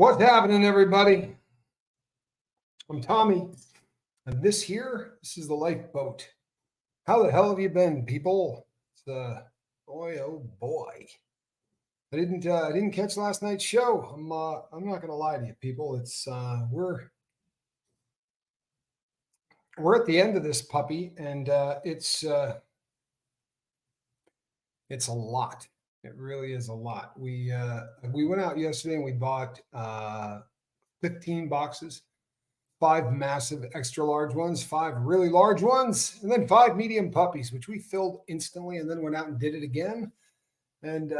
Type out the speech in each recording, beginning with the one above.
What's happening, everybody? I'm Tommy, and this is the lifeboat. How the hell have you been, people? It's boy, oh boy. I didn't catch last night's show. I'm not gonna lie to you, people. It's we're at the end of this puppy, and it's a lot. It really is a lot. We went out yesterday and we bought 15 boxes. 5 massive extra large ones, 5 really large ones, and then 5 medium puppies, which we filled instantly, and then went out and did it again. And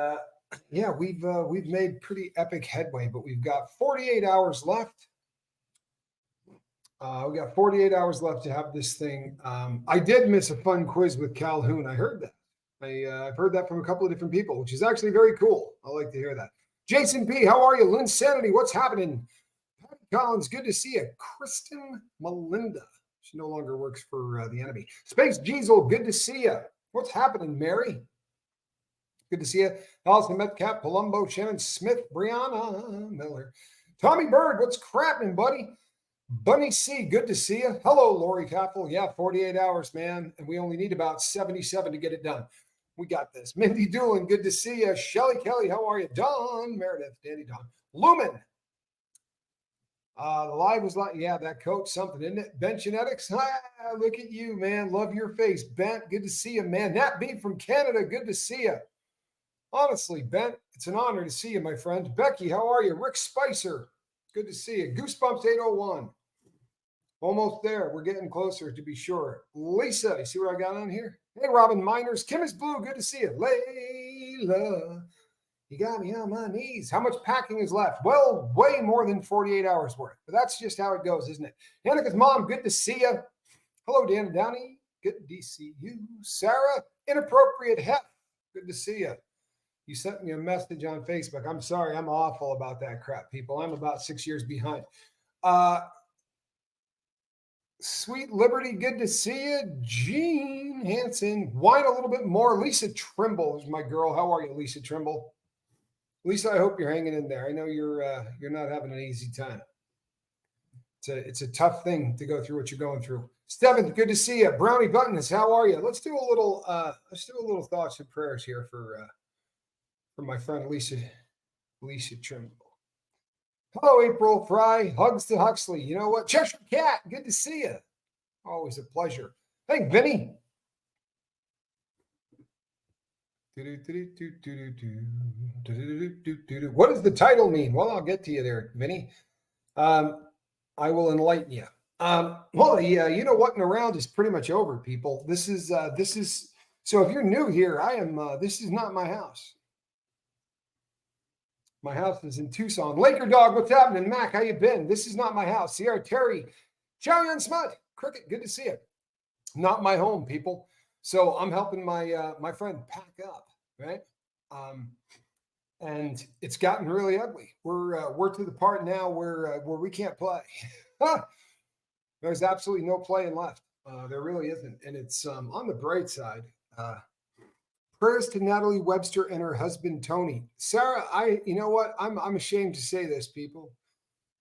we've made pretty epic headway, but we've got 48 hours left. We got 48 hours left to have this thing. I did miss a fun quiz with Calhoun. I heard that. I've heard that from a couple of different people, which is actually very cool. I like to hear that. Jason P., how are you? Lynn Sanity, what's happening? Collins, good to see you. Kristen Melinda. She no longer works for the enemy. Space Diesel, good to see you. What's happening, Mary? Good to see you. Allison Metcalf, Palumbo, Shannon Smith, Brianna Miller. Tommy Bird, what's crapping, buddy? Bunny C, good to see you. Hello, Lori Kappel. Yeah, 48 hours, man. And we only need about 77 to get it done. We got this. Mindy Doolin, good to see you. Shelly Kelly, how are you? Don Meredith, Danny Don. Lumen. The live was like, yeah, that coach, something, isn't it? Ben Genetics, look at you, man. Love your face. Bent, good to see you, man. Nat B from Canada, good to see you. Honestly, Bent, it's an honor to see you, my friend. Becky, how are you? Rick Spicer, good to see you. Goosebumps 801. Almost there. We're getting closer, to be sure. Lisa, you see what I got on here? Hey, Robin Miners. Kim is Blue, good to see you. Layla. You got me on my knees. How much packing is left? Well, way more than 48 hours worth. But that's just how it goes, isn't it? Annika's mom, good to see you. Hello, Dan Downey. Good to see you. Sarah, inappropriate hef. Good to see you. You sent me a message on Facebook. I'm sorry. I'm awful about that crap, people. I'm about 6 years behind. Sweet Liberty, good to see you. Jean Hansen, whine a little bit more. Lisa Trimble is my girl. How are you, Lisa Trimble? Lisa, I hope you're hanging in there. I know you're not having an easy time. It's a tough thing to go through what you're going through. Steven, good to see you. Brownie Buttons, how are you? Let's do a little thoughts and prayers here for my friend Lisa Trimble. Hello, April Fry. Hugs to Huxley. You know what? Cheshire Cat, good to see you. Always a pleasure. Hey, Vinny. What does the title mean? Well, I'll get to you there, Vinny. I will enlighten you. You know what? And around is pretty much over, people. This is so if you're new here, this is not my house. My house is in Tucson. Laker Dog, what's happening? Mac, how you been? This is not my house. Sierra Terry, Chow Yun Smut, Cricket, good to see you. Not my home, people. So I'm helping my friend pack up, right? And it's gotten really ugly. We're to the part now where we can't play. There's absolutely no playing left. There really isn't, and it's on the bright side. Prayers to Natalie Webster and her husband Tony. Sarah, you know what? I'm ashamed to say this, people.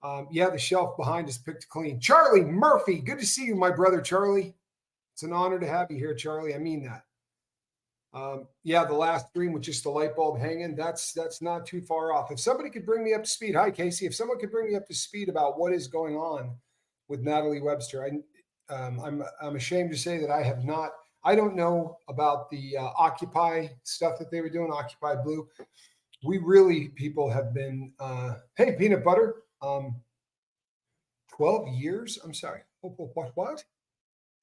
The shelf behind is picked clean. Charlie Murphy, good to see you, my brother Charlie. It's an honor to have you here, Charlie. I mean that. The last stream with just the light bulb hanging, that's not too far off. If somebody could bring me up to speed, hi Casey. If someone could bring me up to speed about what is going on with Natalie Webster, I'm ashamed to say that I have not. I don't know about the Occupy stuff that they were doing, Occupy Blue. We really, people have been, hey, peanut butter, 12 years. I'm sorry. What?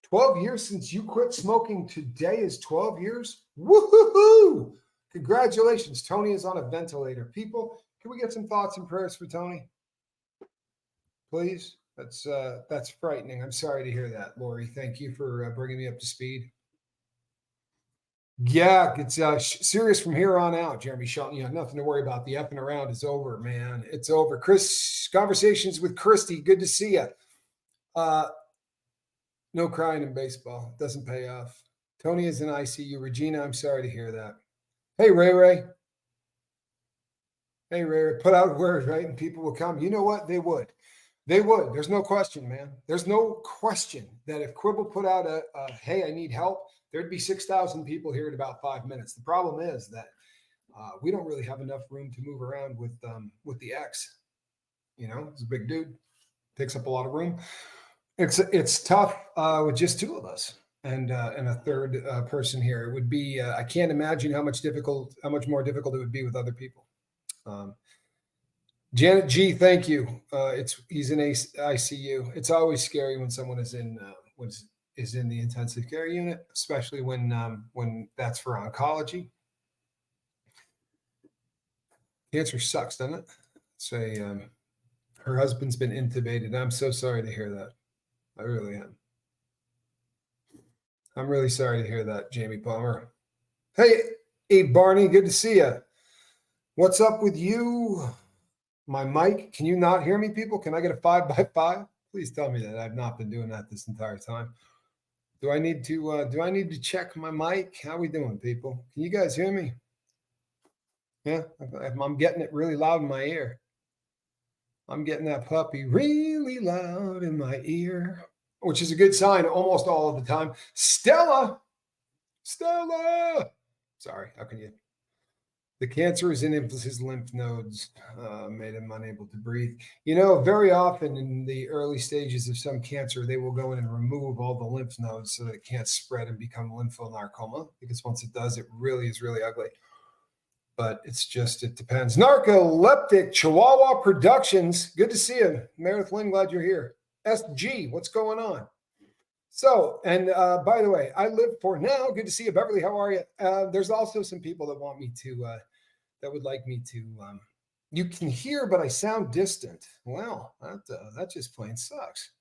12 years since you quit smoking. Today is 12 years. Woohoo! Congratulations. Tony is on a ventilator. People, can we get some thoughts and prayers for Tony? Please. That's frightening. I'm sorry to hear that, Lori. Thank you for bringing me up to speed. Yeah, it's serious from here on out, Jeremy Shelton. You have nothing to worry about. The effing around is over, man. It's over. Chris, conversations with Christy. Good to see you. No crying in baseball. It doesn't pay off. Tony is in ICU. Regina, I'm sorry to hear that. Hey, Ray. Hey, Ray, put out a word, right? And people will come. You know what? They would. They would. There's no question, man. There's no question that if Quibble put out a hey, I need help, there'd be 6,000 people here in about 5 minutes. The problem is that we don't really have enough room to move around with the X. You know, it's a big dude, takes up a lot of room. It's tough with just two of us and a third person here. It would be I can't imagine how much more difficult it would be with other people. Janet G, thank you. He's in ICU. It's always scary when someone is in the intensive care unit, especially when that's for oncology. Cancer sucks, doesn't it? Say her husband's been intubated. I'm so sorry to hear that. I really am. I'm really sorry to hear that, Jamie Palmer. Hey, Barney, good to see you. What's up with you? My mic, can you not hear me, people? Can I get a 5x5? Please tell me that. I've not been doing that this entire time. Do I need to check my mic? How we doing, people? Can you guys hear me? Yeah, I'm getting it really loud in my ear. I'm getting that puppy really loud in my ear, which is a good sign almost all of the time. Stella! Sorry, how can you? The cancer is in his lymph nodes, made him unable to breathe. You know, very often in the early stages of some cancer, they will go in and remove all the lymph nodes so that it can't spread and become lymphonarcoma, because once it does, it really is really ugly. But it depends. Narcoleptic Chihuahua Productions. Good to see you. Meredith Lynn, glad you're here. SG, what's going on? So, and by the way, I live for now. Good to see you, Beverly. How are you? There's also some people that want me to, that would like me to. You can hear, but I sound distant. Well, that just plain sucks.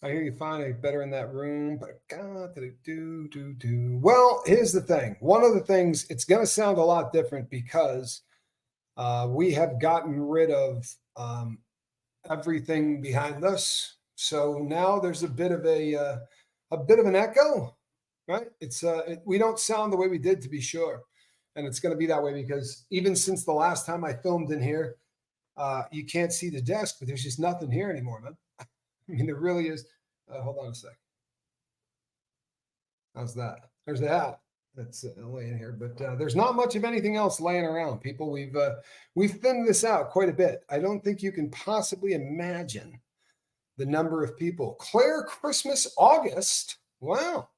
I hear you fine. Better in that room, but God, do. Well, here's the thing. One of the things, it's going to sound a lot different because we have gotten rid of everything behind us. So now there's a bit of an echo, right? We don't sound the way we did, to be sure, and it's going to be that way because even since the last time I filmed in here, you can't see the desk, but there's just nothing here anymore, man. I mean, there really is. Hold on a sec. How's that? There's the hat that's laying here, but there's not much of anything else laying around. People, we've thinned this out quite a bit. I don't think you can possibly imagine the number of people. Claire Christmas August. Wow.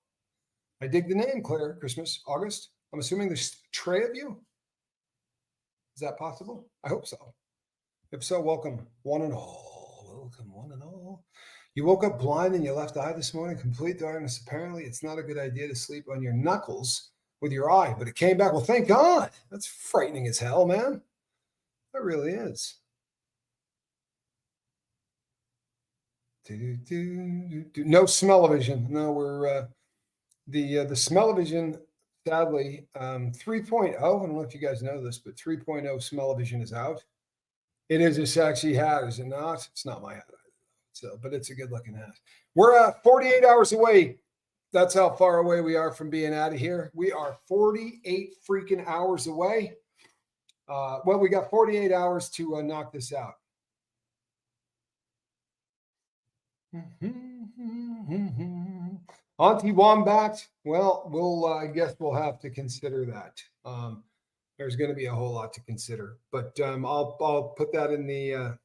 I dig the name, Claire Christmas August. I'm assuming there's a tray of you. Is that possible? I hope so. If so, welcome one and all. Welcome one and all. You woke up blind in your left eye this morning, complete darkness. Apparently, it's not a good idea to sleep on your knuckles with your eye, but it came back. Well, thank God. That's frightening as hell, man. That really is. No smell-o-vision. No, we're the smell-o-vision, sadly, 3.0. I don't know if you guys know this, but 3.0 smell-o-vision is out. It is a sexy hat, is it not? It's not my hat. So, but it's a good-looking hat. We're 48 hours away. That's how far away we are from being out of here. We are 48 freaking hours away. Well, we got 48 hours to knock this out. Auntie Wombat. Well, I guess we'll have to consider that. There's going to be a whole lot to consider, but I'll put that in the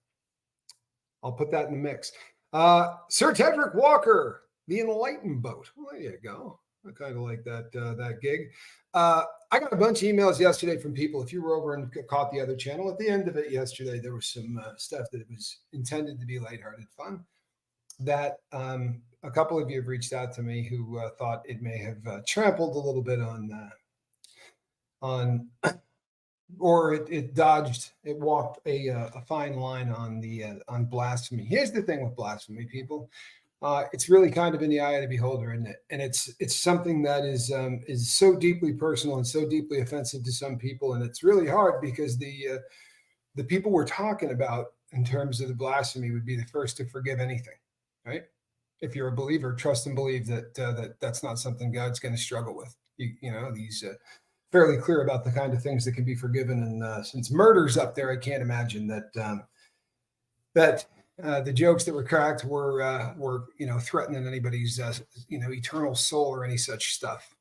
mix. Sir Tedrick Walker, the Enlightened Boat. Well, there you go. I kind of like that gig. I got a bunch of emails yesterday from people. If you were over and caught the other channel, at the end of it yesterday, there was some stuff that was intended to be lighthearted fun. That a couple of you have reached out to me who thought it may have trampled a little bit on or it walked a fine line on blasphemy. Here's the thing with blasphemy, people. It's really kind of in the eye of the beholder, isn't it? And it's something that is so deeply personal and so deeply offensive to some people, and it's really hard because the people we're talking about in terms of the blasphemy would be the first to forgive anything, right? If you're a believer, trust and believe that that's not something God's going to struggle with. You know, these fairly clear about the kind of things that can be forgiven. And since murder's up there, I can't imagine that the jokes that were cracked were threatening anybody's eternal soul or any such stuff.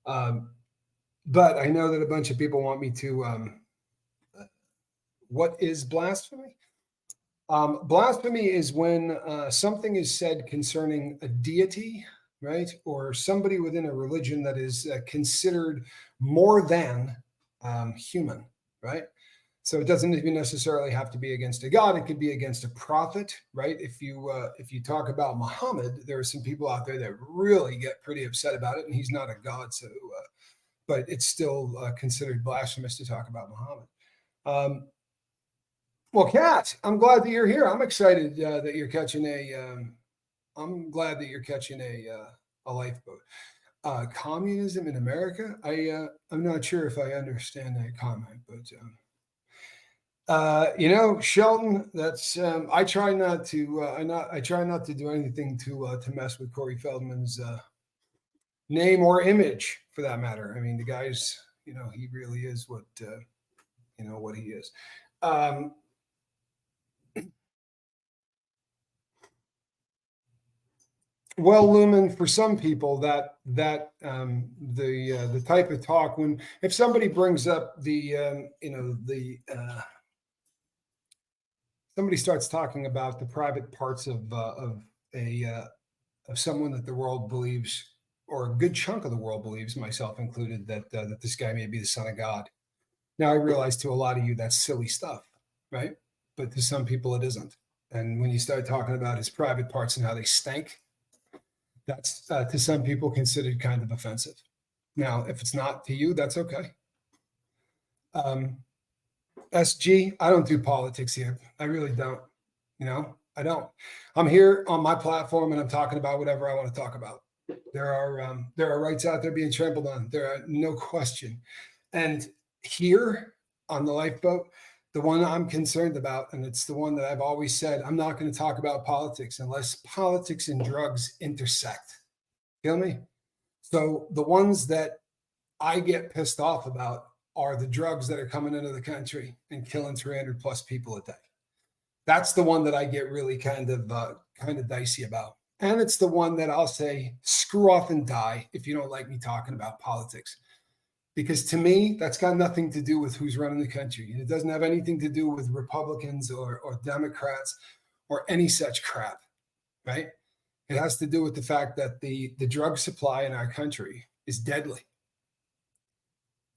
But I know that a bunch of people want me to. What is blasphemy? Blasphemy is when something is said concerning a deity, right, or somebody within a religion that is considered more than human, right? So it doesn't even necessarily have to be against a god. It could be against a prophet, right? If you talk about Muhammad, there are some people out there that really get pretty upset about it, and he's not a god, so but it's still considered blasphemous to talk about Muhammad. Well, Kat, I'm glad that you're here. I'm excited that you're catching I'm glad that you're catching a lifeboat. Communism in America? I'm not sure if I understand that comment, but Shelton, that's I try not to I try not to do anything to mess with Corey Feldman's name or image, for that matter. I mean, the guy's he really is what what he is. Well, Lumen, for some people, the type of talk if somebody brings up somebody starts talking about the private parts of someone that the world believes, or a good chunk of the world believes, myself included, that this guy may be the son of God. Now, I realize to a lot of you that's silly stuff, right? But to some people it isn't. And when you start talking about his private parts and how they stink, that's to some people considered kind of offensive. Now, if it's not to you, that's okay. SG, I don't do politics here. I really don't. I don't. I'm here on my platform and I'm talking about whatever I want to talk about. There are rights out there being trampled on. There are no question. And here on the lifeboat, the one I'm concerned about, and it's the one that I've always said, I'm not going to talk about politics unless politics and drugs intersect. Feel me? So the ones that I get pissed off about are the drugs that are coming into the country and killing 300 plus people a day. That's the one that I get really kind of dicey about. And it's the one that I'll say, screw off and die if you don't like me talking about politics. Because to me, that's got nothing to do with who's running the country. It doesn't have anything to do with Republicans or Democrats or any such crap, right? It has to do with the fact that the drug supply in our country is deadly,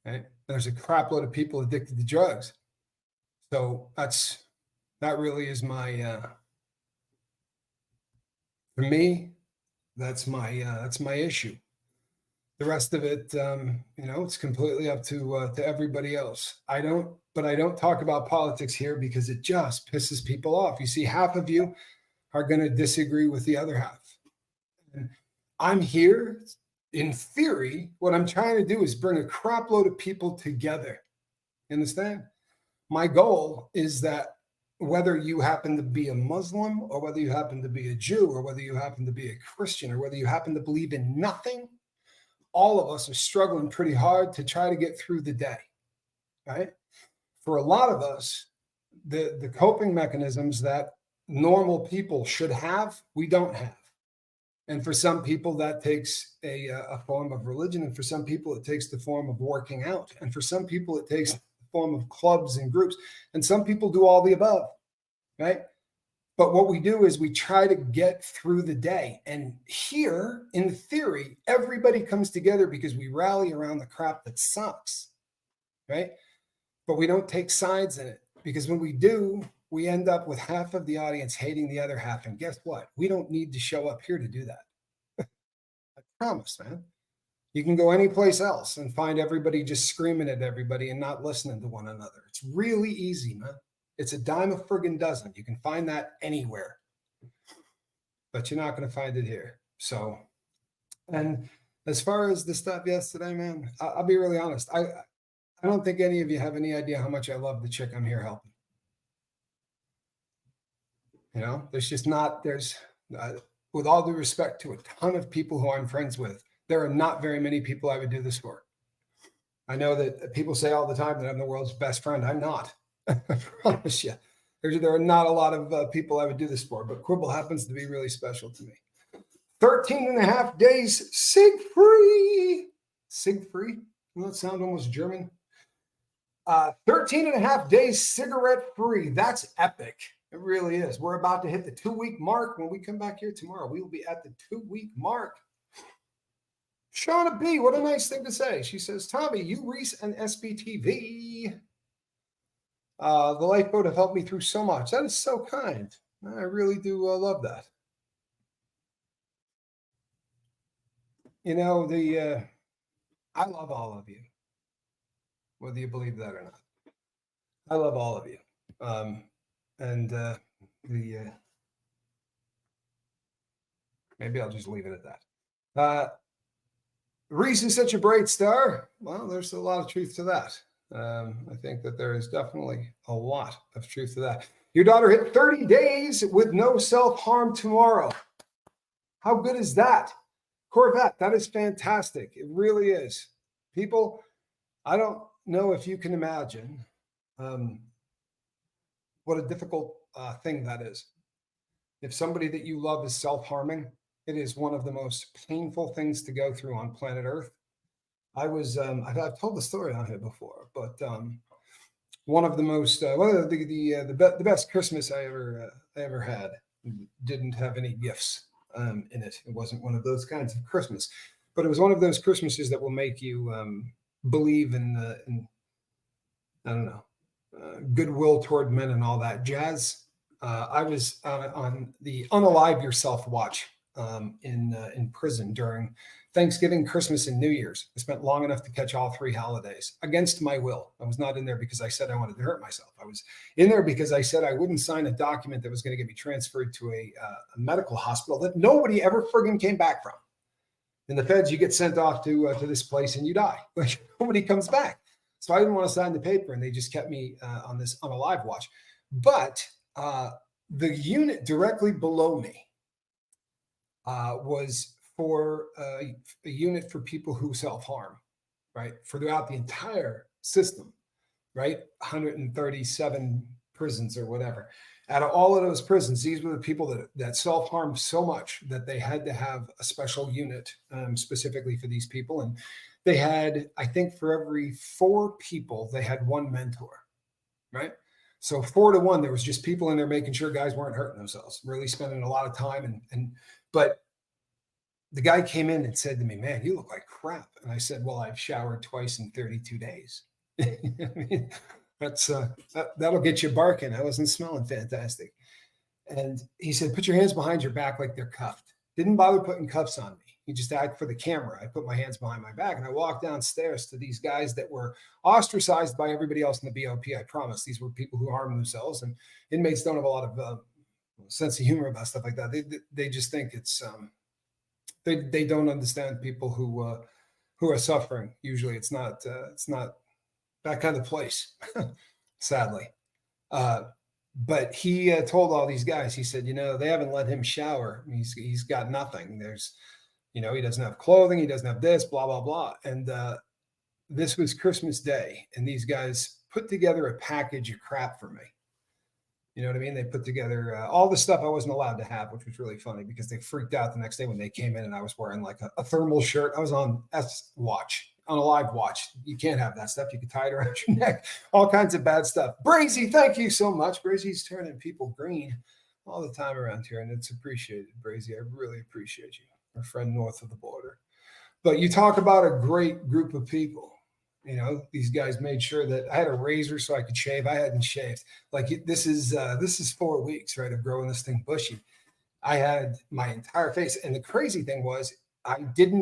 right? There's a crap load of people addicted to drugs. So that really is my, for me, that's my issue. The rest of it, it's completely up to everybody else. I don't talk about politics here because it just pisses people off. You see, half of you are going to disagree with the other half. And I'm here, in theory, what I'm trying to do is bring a crap load of people together. You understand? My goal is that whether you happen to be a Muslim or whether you happen to be a Jew or whether you happen to be a Christian or whether you happen to believe in nothing, all of us are struggling pretty hard to try to get through the day, right? For a lot of us, the coping mechanisms that normal people should have, we don't have. And for some people, that takes a form of religion. And for some people, it takes the form of working out. And for some people, it takes the form of clubs and groups. And some people do all the above, right? But what we do is we try to get through the day. And here, in theory, everybody comes together because we rally around the crap that sucks, right? But we don't take sides in it, because when we do, we end up with half of the audience hating the other half. And guess what? We don't need to show up here to do that. I promise, man. You can go anyplace else and find everybody just screaming at everybody and not listening to one another. It's really easy, man. It's a dime a friggin' dozen. You can find that anywhere, but you're not going to find it here. So, and as far as the stuff yesterday, man, I'll be really honest. I don't think any of you have any idea how much I love the chick I'm here helping. There's just not, with all due respect to a ton of people who I'm friends with, there are not very many people I would do this for. I know that people say all the time that I'm the world's best friend. I'm not. I promise you. There are not a lot of people I would do this for, but Quibble happens to be really special to me. 13 and a half days sig-free. Sig-free? Doesn't that sound almost German? 13 and a half days cigarette-free. That's epic. It really is. We're about to hit the 2-week mark. When we come back here tomorrow, we will be at the 2-week mark. Shauna B., what a nice thing to say. She says, Tommy, you, Reese, and SBTV. The lifeboat have helped me through so much. That is so kind. I really do love that. You know, I love all of you, whether you believe that or not. I love all of you. Maybe I'll just leave it at that. Reese is such a bright star. Well, there's a lot of truth to that. I think that there is definitely a lot of truth to that. Your daughter hit 30 days with no self-harm tomorrow. How good is that? Corvette, that is fantastic. It really is. People, I don't know if you can imagine what a difficult thing that is. If somebody that you love is self-harming, it is one of the most painful things to go through on planet Earth. I've told the story on here before, but one of the most, the best Christmas I ever had didn't have any gifts in it. It wasn't one of those kinds of Christmas, but it was one of those Christmases that will make you believe in I don't know, goodwill toward men and all that jazz. I was on the Unalive Yourself watch in prison during Thanksgiving, Christmas, and New Year's. I spent long enough to catch all 3 holidays against my will. I was not in there because I said I wanted to hurt myself. I was in there because I said I wouldn't sign a document that was going to get me transferred to a medical hospital that nobody ever friggin' came back from. In the feds, you get sent off to this place and you die. Like, nobody comes back. So I didn't want to sign the paper, and they just kept me on a live watch. But the unit directly below me was for a unit for people who self-harm, right? For throughout the entire system, right? 137 prisons or whatever. Out of all of those prisons, these were the people that self-harmed so much that they had to have a special unit specifically for these people. And they had, I think for every 4 people, they had 1 mentor, right? So 4 to 1, there was just people in there making sure guys weren't hurting themselves, really spending a lot of time. But the guy came in and said to me, man, you look like crap. And I said, well, I've showered twice in 32 days. I mean, that'll get you barking. I wasn't smelling fantastic. And he said, put your hands behind your back like they're cuffed. Didn't bother putting cuffs on me. He just asked for the camera. I put my hands behind my back and I walked downstairs to these guys that were ostracized by everybody else in the BOP. I promise. These were people who harmed themselves, and inmates don't have a lot of sense of humor about stuff like that. They just think it's they don't understand people who are suffering. Usually it's not that kind of place, sadly. But he told all these guys, he said, they haven't let him shower. He's got nothing. He doesn't have clothing. He doesn't have this, blah, blah, blah. And this was Christmas Day. And these guys put together a package of crap for me. You know what I mean? They put together all the stuff I wasn't allowed to have, which was really funny because they freaked out the next day when they came in and I was wearing like a thermal shirt. I was on S watch, on a live watch. You can't have that stuff. You can tie it around your neck, all kinds of bad stuff. Brazy, thank you so much. Brazy's turning people green all the time around here, and it's appreciated, Brazy. I really appreciate you, our friend north of the border. But you talk about a great group of people. These guys made sure that I had a razor so I could shave. I hadn't shaved. Like this is 4 weeks, right, of growing this thing bushy. I had my entire face. And the crazy thing was I did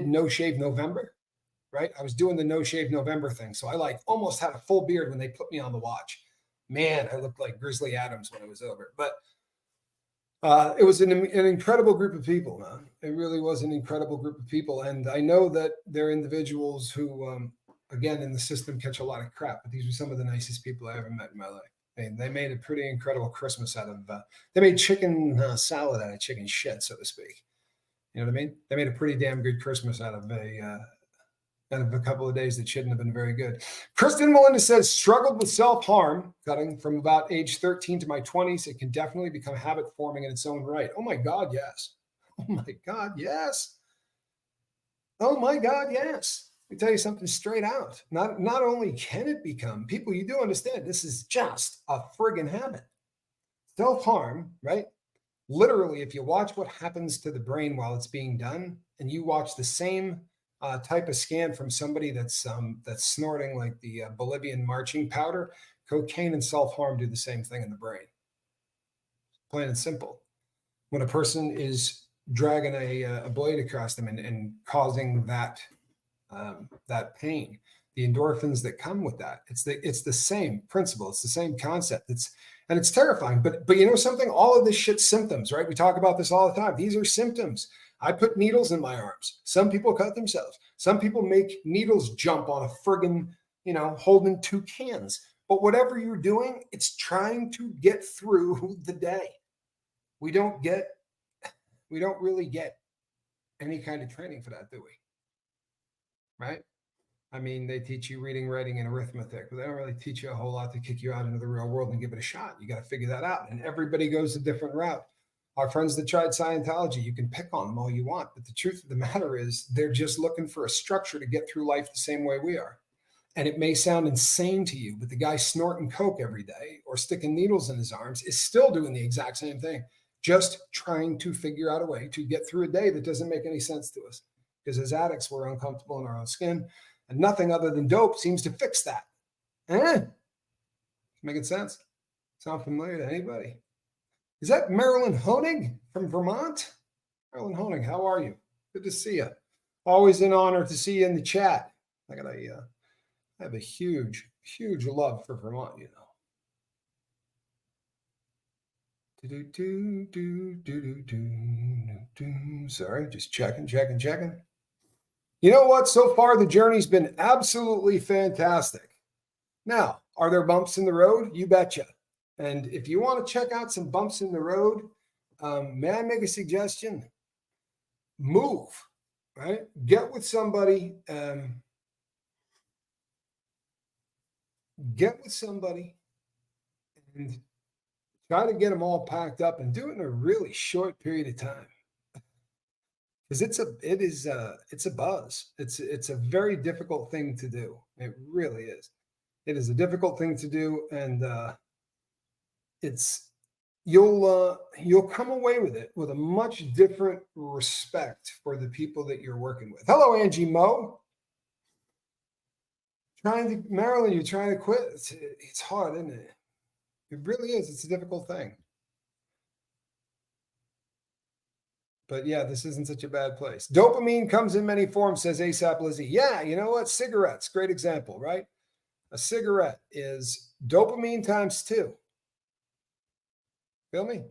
no shave November, right? I was doing the no shave November thing. So I almost had a full beard when they put me on the watch. Man, I looked like Grizzly Adams when it was over. But it was an incredible group of people, man. It really was an incredible group of people. And I know that they're individuals who, again, in the system catch a lot of crap, but these were some of the nicest people I ever met in my life. They made a pretty incredible Christmas out of, they made chicken salad out of chicken shit, so to speak. You know what I mean? They made a pretty damn good Christmas out of And a couple of days that shouldn't have been very good. Kristen Melinda says, struggled with self-harm, cutting from about age 13 to my 20s. It can definitely become habit forming in its own right. Oh my God, yes. Oh my God, yes. Oh my God, yes. Let me tell you something straight out. Not only can it become, people, you do understand, this is just a friggin' habit. Self-harm, right? Literally, if you watch what happens to the brain while it's being done, and you watch the same type of scan from somebody that's snorting like the Bolivian marching powder, cocaine and self-harm do the same thing in the brain. Plain and simple. When a person is dragging a blade across them and causing that pain, the endorphins that come with that, it's the same principle, it's the same concept. And it's terrifying. But you know something? All of this shit's symptoms, right? We talk about this all the time. These are symptoms. I put needles in my arms. Some people cut themselves. Some people make needles jump on a friggin', holding 2 cans. But whatever you're doing, it's trying to get through the day. We don't really get any kind of training for that, do we? Right? I mean, they teach you reading, writing, and arithmetic, but they don't really teach you a whole lot to kick you out into the real world and give it a shot. You got to figure that out. And everybody goes a different route. Our friends that tried Scientology, you can pick on them all you want. But the truth of the matter is they're just looking for a structure to get through life the same way we are. And it may sound insane to you, but the guy snorting coke every day or sticking needles in his arms is still doing the exact same thing, just trying to figure out a way to get through a day that doesn't make any sense to us. Because as addicts, we're uncomfortable in our own skin. And nothing other than dope seems to fix that. Making sense? Sound familiar to anybody? Is that Marilyn Honig from Vermont? Marilyn Honig, how are you? Good to see you. Always an honor to see you in the chat. I have a huge, huge love for Vermont, Sorry, just checking. You know what? So far, the journey's been absolutely fantastic. Now, are there bumps in the road? You betcha. And if you want to check out some bumps in the road, may I make a suggestion? Move, right? Get with somebody. And try to get them all packed up and do it in a really short period of time. Because it's a buzz. It's a very difficult thing to do. It really is. It is a difficult thing to do, and you'll come away with it with a much different respect for the people that you're working with. Hello, Angie Mo. Marilyn, you're trying to quit. It's hard, isn't it? It really is. It's a difficult thing. But yeah, this isn't such a bad place. Dopamine comes in many forms, says ASAP Lizzie. Yeah, you know what? Cigarettes, great example, right? A cigarette is dopamine times 2. Feel me?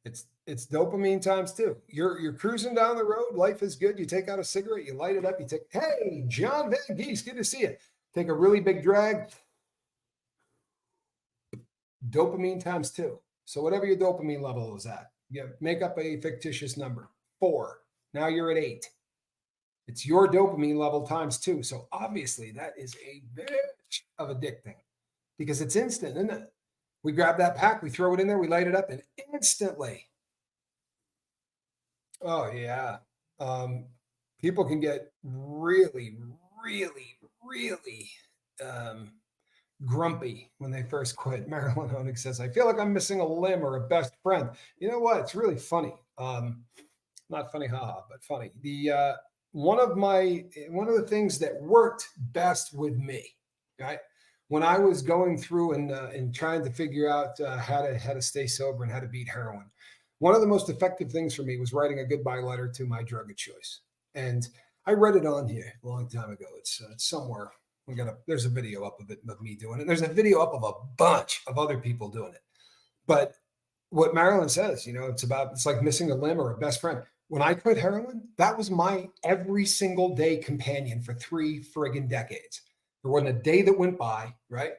It's dopamine times 2. You're cruising down the road. Life is good. You take out a cigarette, you light it up. Hey, John Van Geese, good to see you. Take a really big drag. Dopamine times 2. So whatever your dopamine level is at, make up a fictitious number. 4. Now you're at 8. It's your dopamine level times 2. So obviously that is a bitch of addicting because it's instant, isn't it? We grab that pack, we throw it in there, we light it up, and instantly. Oh, yeah. People can get really, really, really grumpy when they first quit. Marilyn Honig says, I feel like I'm missing a limb or a best friend. You know what? It's really funny. Not funny, haha, but funny. One of the things that worked best with me, right? When I was going through and trying to figure out how to stay sober and how to beat heroin, one of the most effective things for me was writing a goodbye letter to my drug of choice. And I read it on here a long time ago. It's somewhere. There's a video up of it of me doing it. There's a video up of a bunch of other people doing it. But what Marilyn says, it's like missing a limb or a best friend. When I quit heroin, that was my every single day companion for 3 friggin' decades. There wasn't a day that went by, right?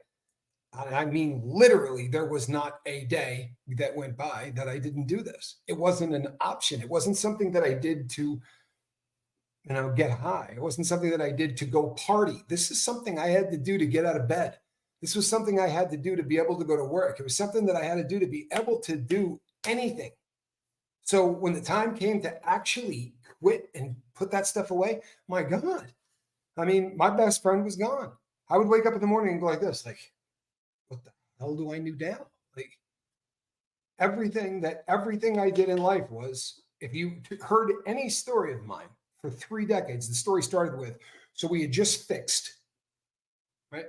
I mean, literally, there was not a day that went by that I didn't do this. It wasn't an option. It wasn't something that I did to get high. It wasn't something that I did to go party. This is something I had to do to get out of bed. This was something I had to do to be able to go to work. It was something that I had to do to be able to do anything. So when the time came to actually quit and put that stuff away, my God, I mean, my best friend was gone. I would wake up in the morning and go like this, like, what the hell do I do now? Like everything I did in life was, if you heard any story of mine for 3 decades, the story started with, so we had just fixed, right?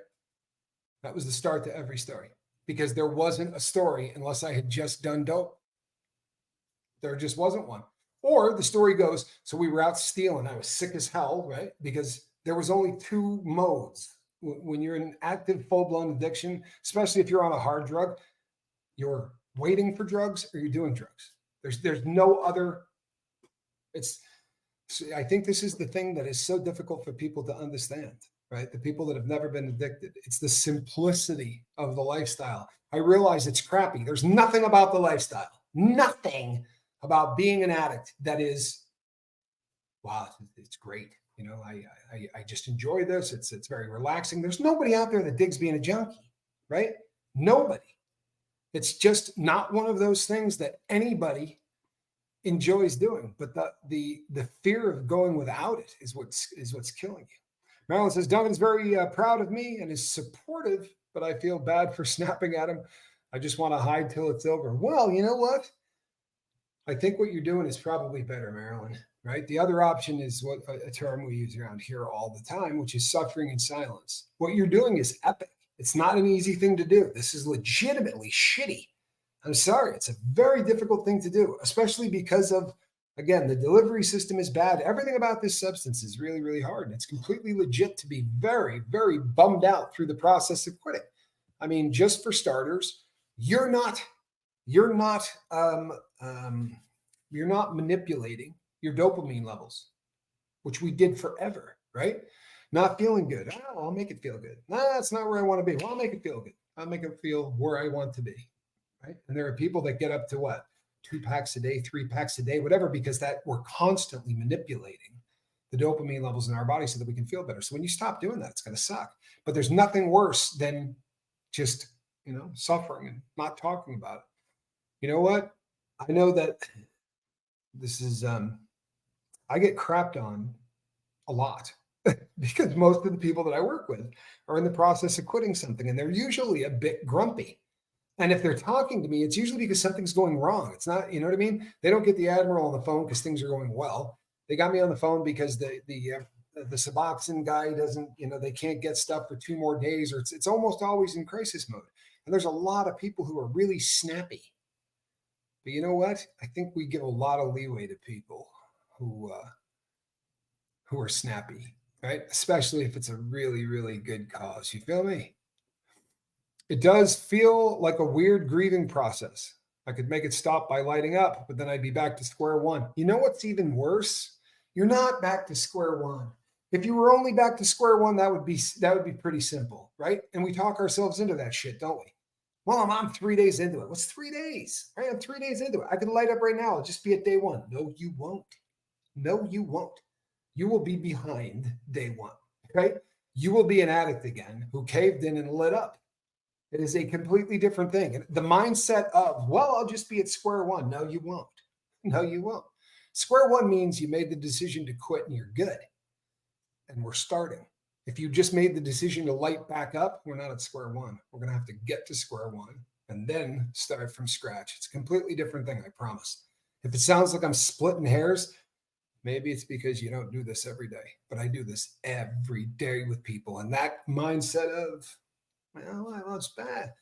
That was the start to every story, because there wasn't a story unless I had just done dope. There just wasn't one. Or the story goes, so we were out stealing. I was sick as hell, right? Because there was only 2 modes. When you're in an active, full-blown addiction, especially if you're on a hard drug, you're waiting for drugs or you're doing drugs. There's no other. I think this is the thing that is so difficult for people to understand, right? The people that have never been addicted. It's the simplicity of the lifestyle. I realize it's crappy. There's nothing about the lifestyle, nothing about being an addict that is, wow, it's great. I just enjoy this. It's very relaxing. There's nobody out there that digs being a junkie, right? Nobody. It's just not one of those things that anybody enjoys doing. But the fear of going without it is what's killing you. Marilyn says, Duncan's very proud of me and is supportive, but I feel bad for snapping at him. I just want to hide till it's over. Well, you know what? I think what you're doing is probably better, Marilyn, right? The other option is what a term we use around here all the time, which is suffering in silence. What you're doing is epic. It's not an easy thing to do. This is legitimately shitty. I'm sorry. It's a very difficult thing to do, especially because of, again, the delivery system is bad. Everything about this substance is really, really hard. And it's completely legit to be very, very bummed out through the process of quitting. I mean, just for starters, you're not manipulating your dopamine levels, which we did forever, right? Not feeling good. Oh, I'll make it feel good. No, that's not where I want to be. Well, I'll make it feel good. I'll make it feel where I want to be, right? And there are people that get up to what? 2 packs a day, 3 packs a day, whatever, because that we're constantly manipulating the dopamine levels in our body so that we can feel better. So when you stop doing that, it's going to suck. But there's nothing worse than just, suffering and not talking about it. You know what? I know that this is, I get crapped on a lot because most of the people that I work with are in the process of quitting something, and they're usually a bit grumpy. And if they're talking to me, it's usually because something's going wrong. It's not, you know what I mean? They don't get the Admiral on the phone because things are going well. They got me on the phone because the Suboxone guy doesn't, they can't get stuff for 2 more days, or it's almost always in crisis mode. And there's a lot of people who are really snappy. But you know what? I think we give a lot of leeway to people who are snappy, right? Especially if it's a really, really good cause. You feel me? It does feel like a weird grieving process. I could make it stop by lighting up, but then I'd be back to square one. You know what's even worse? You're not back to square one. If you were only back to square one, that would be pretty simple, right? And we talk ourselves into that shit, don't we? Well, I'm 3 days into it. What's 3 days? Right? I'm 3 days into it. I can light up right now. I'll just be at day 1. No, you won't. No, you won't. You will be behind day 1, right? You will be an addict again who caved in and lit up. It is a completely different thing. And the mindset of, well, I'll just be at square one. No, you won't. No, you won't. Square one means you made the decision to quit and you're good. And we're starting. If you just made the decision to light back up, we're not at square one. We're going to have to get to square one and then start from scratch. It's a completely different thing, I promise. If it sounds like I'm splitting hairs, maybe it's because you don't do this every day. But I do this every day with people. And that mindset of, well, it's bad.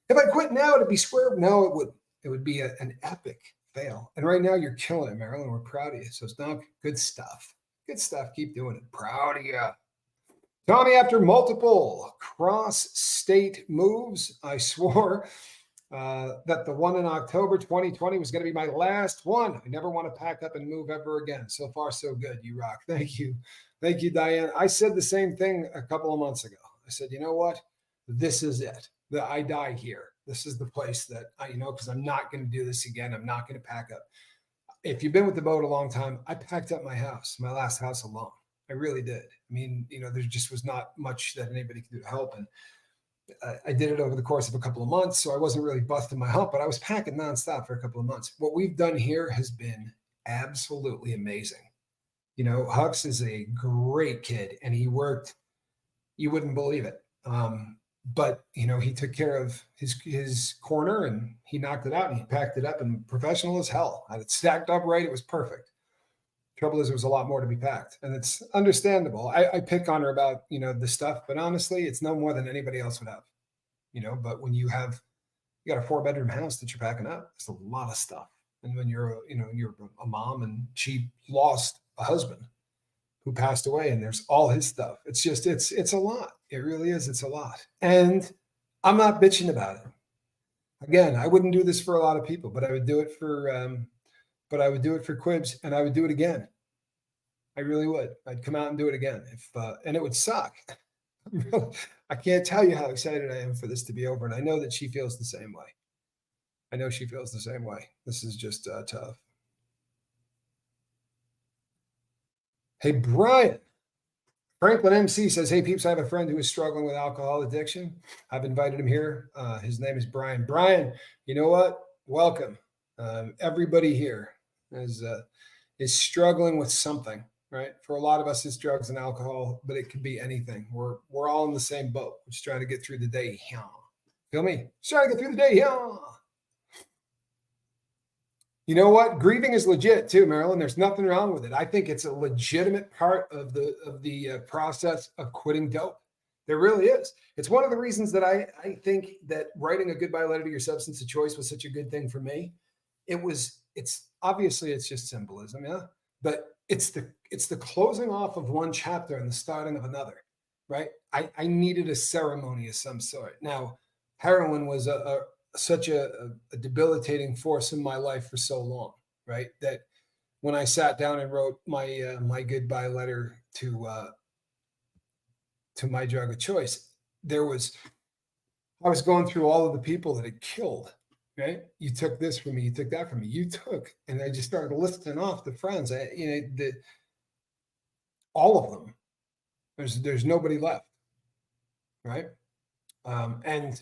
If I quit now, it'd be square. No, it wouldn't. It would be an epic fail. And right now, you're killing it, Marilyn. We're proud of you. So it's not good stuff. Good stuff. Keep doing it. Proud of you. Tomy, after multiple cross-state moves, I swore that the one in October 2020 was going to be my last one. I never want to pack up and move ever again. So far, so good. You rock. Thank you. Thank you, Diane. I said the same thing a couple of months ago. I said, you know what? This is it. I die here. This is the place that because I'm not going to do this again. I'm not going to pack up. if you've been with the boat a long time, I packed up my house, my last house alone. I really did. I mean, there just was not much that anybody could do to help. And I did it over the course of a couple of months. So I wasn't really busting my hump, but I was packing nonstop for a couple of months. What we've done here has been absolutely amazing. Hux is a great kid and he worked, you wouldn't believe it. But he took care of his corner and he knocked it out and he packed it up and professional as hell. And it stacked up right. It was perfect. Trouble is, there was a lot more to be packed, and it's understandable. I pick on her about the stuff, but honestly, it's no more than anybody else would have. But when you got a 4-bedroom house that you're packing up, it's a lot of stuff. And when you're a mom and she lost a husband who passed away, and there's all his stuff. It's just it's a lot. It really is. It's a lot, and I'm not bitching about it. Again, I wouldn't do this for a lot of people, but I would do it for. But I would do it for Quibs, and I would do it again. I really would. I'd come out and do it again, and it would suck. I can't tell you how excited I am for this to be over, and I know that she feels the same way. I know she feels the same way. This is just tough. Hey, Brian. Franklin MC says, hey, peeps, I have a friend who is struggling with alcohol addiction. I've invited him here. His name is Brian. Brian, you know what? Welcome. Everybody here is struggling with something, right? For a lot of us, it's drugs and alcohol, but it could be anything. We're all in the same boat. We're just trying to get through the day. Feel me? Just trying to get through the day. You know what? Grieving is legit too, Marilyn. There's nothing wrong with it. I think it's a legitimate part of the process of quitting dope. There really is. It's one of the reasons that I think that writing a goodbye letter to your substance of choice was such a good thing for me. It's obviously it's just symbolism, yeah, but it's the closing off of one chapter and the starting of another, right? I needed a ceremony of some sort. Now, heroin was such a debilitating force in my life for so long, right? That when I sat down and wrote my goodbye letter to my drug of choice, I was going through all of the people that it killed. Right? You took this from me. You took that from me. You took, and I just started listing off the friends. All of them. There's nobody left, right? And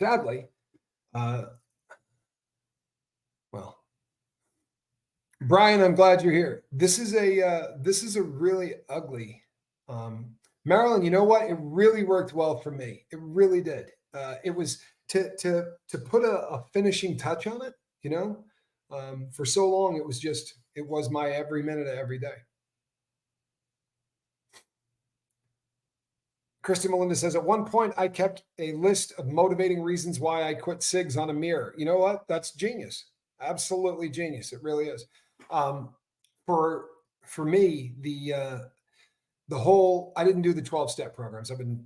sadly, well, Brian, I'm glad you're here. This is a really ugly. Marilyn, you know what? It really worked well for me. It really did. It was. To put a finishing touch on it, for so long, it was my every minute of every day. Kristen Melinda says, at one point, I kept a list of motivating reasons why I quit cigs on a mirror. You know what? That's genius. Absolutely genius. It really is. For me, the whole, I didn't do the 12-step programs. I've been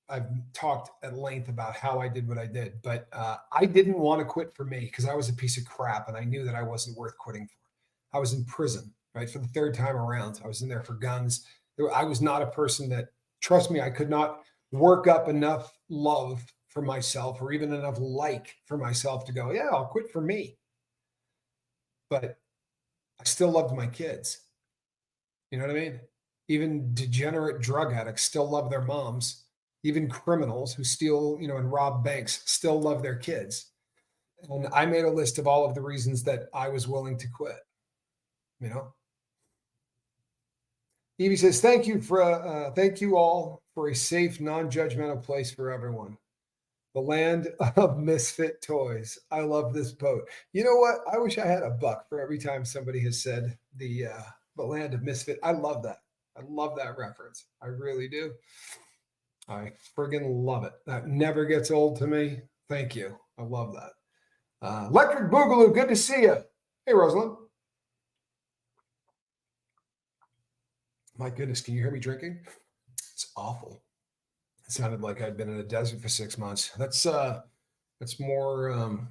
I've talked at length about how I did what I did, but I didn't want to quit for me because I was a piece of crap and I knew that I wasn't worth quitting for. I was in prison, right? For the third time around. I was in there for guns. I was not a person that, trust me, I could not work up enough love for myself or even enough for myself to go, yeah, I'll quit for me. But I still loved my kids. You know what I mean? Even degenerate drug addicts still love their moms. Even criminals who steal, and rob banks still love their kids. And I made a list of all of the reasons that I was willing to quit. Evie says, thank you all for a safe, non-judgmental place for everyone. The land of misfit toys. I love this boat. You know what? I wish I had a buck for every time somebody has said the land of misfit. I love that. I love that reference. I really do. I friggin' love it. That never gets old to me. Thank you. I love that. Electric Boogaloo, good to see you. Hey, Rosalind. My goodness, can you hear me drinking? It's awful. It sounded like I'd been in a desert for 6 months. That's more